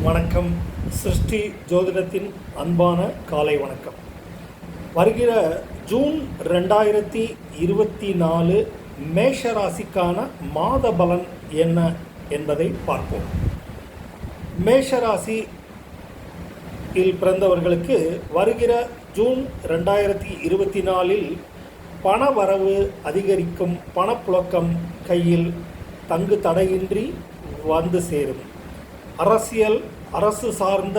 வணக்கம். சிருஷ்டி ஜோதிடத்தின் அன்பான காலை வணக்கம். வருகிற ஜூன் 2024 மேஷ ராசிக்கான மாத பலன் என்ன என்பதை பார்ப்போம். மேஷ ராசியில் பிறந்தவர்களுக்கு வருகிற ஜூன் 2024 பண வரவு அதிகரிக்கும், பணப்புழக்கம் கையில் தங்கு தடையின்றி வந்து சேரும். அரசு சார்ந்த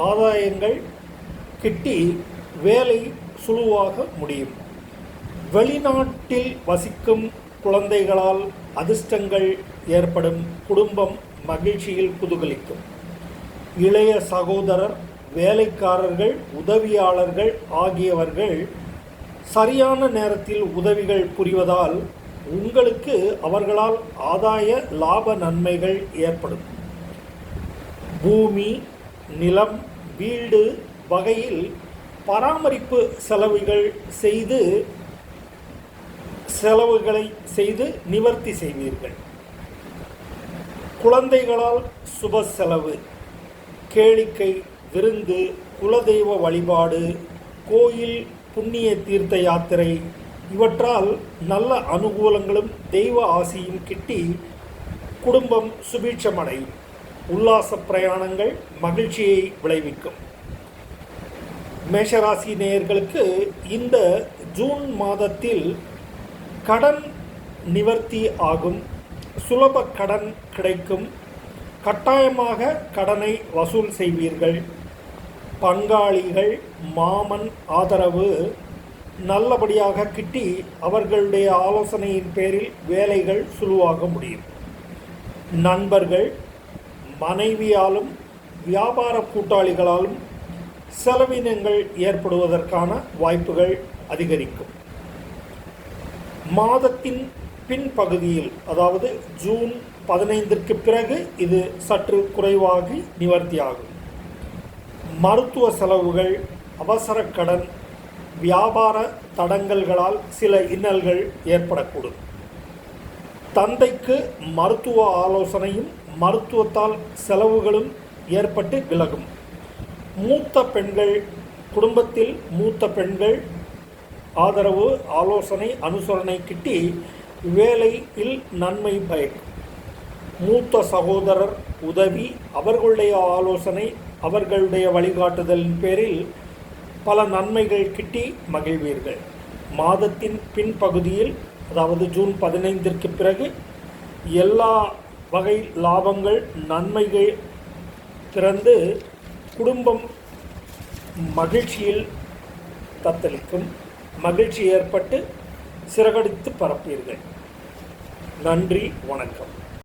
ஆதாயங்கள் கிட்டி வேலை சுழுவாக முடியும். வெளிநாட்டில் வசிக்கும் குழந்தைகளால் அதிர்ஷ்டங்கள் ஏற்படும். குடும்பம் மகிழ்ச்சியில் குதூகலிக்கும். இளைய சகோதரர், வேலைக்காரர்கள், உதவியாளர்கள் ஆகியவர்கள் சரியான நேரத்தில் உதவிகள் புரிவதால் உங்களுக்கு அவர்களால் ஆதாய லாப நன்மைகள் ஏற்படும். பூமி, நிலம், வீடு வகையில் பராமரிப்பு செலவுகளை செய்து நிவர்த்தி செய்வீர்கள். குழந்தைகளால் சுப செலவு, கேளிக்கை, விருந்து, குலதெய்வ வழிபாடு, கோயில், புண்ணிய தீர்த்த யாத்திரை இவற்றால் நல்ல அனுகூலங்களும் தெய்வ ஆசியும் கிட்டி குடும்பம் சுபீட்சமடையும். உல்லாச பிரயாணங்கள் மகிழ்ச்சியை விளைவிக்கும். மேஷராசி நேயர்களுக்கு இந்த ஜூன் மாதத்தில் கடன் நிவர்த்தி ஆகும். சுலப கடன் கிடைக்கும். கட்டாயமாக கடனை வசூல் செய்வீர்கள். பங்காளிகள், மாமன் ஆதரவு நல்லபடியாக கிட்டி அவர்களுடைய ஆலோசனையின் பேரில் வேலைகள் சுலுவாக முடியும். நண்பர்கள், மனைவியாலும் வியாபார கூட்டாளிகளாலும் செலவினங்கள் ஏற்படுவதற்கான வாய்ப்புகள் அதிகரிக்கும். மாதத்தின் பின்பகுதியில், அதாவது ஜூன் 15ற்கு பிறகு இது சற்று குறைவாகி நிவர்த்தியாகும். மருத்துவ செலவுகள், அவசர கடன், வியாபார தடங்கல்களால் சில இன்னல்கள் ஏற்படக்கூடும். தந்தைக்கு மருத்துவ ஆலோசனையும் மருத்துவத்தால் செலவுகளும் ஏற்பட்டு விலகும். குடும்பத்தில் மூத்த பெண்கள் ஆதரவு, ஆலோசனை, அனுசரணை கிட்டி வேலையில் நன்மை பயக்கும். மூத்த சகோதரர் உதவி, அவர்களுடைய ஆலோசனை, அவர்களுடைய வழிகாட்டுதலின் பேரில் பல நன்மைகள் கிட்டி மகிழ்வீர்கள். மாதத்தின் பின்பகுதியில், அதாவது ஜூன் 15ற்கு பிறகு எல்லா வகை லாபங்கள், நன்மைகள் திறந்து குடும்பம் மகிழ்ச்சியில் தத்தளிக்கும். மகிழ்ச்சி ஏற்பட்டு சிறகடித்து பரப்பீர்கள். நன்றி, வணக்கம்.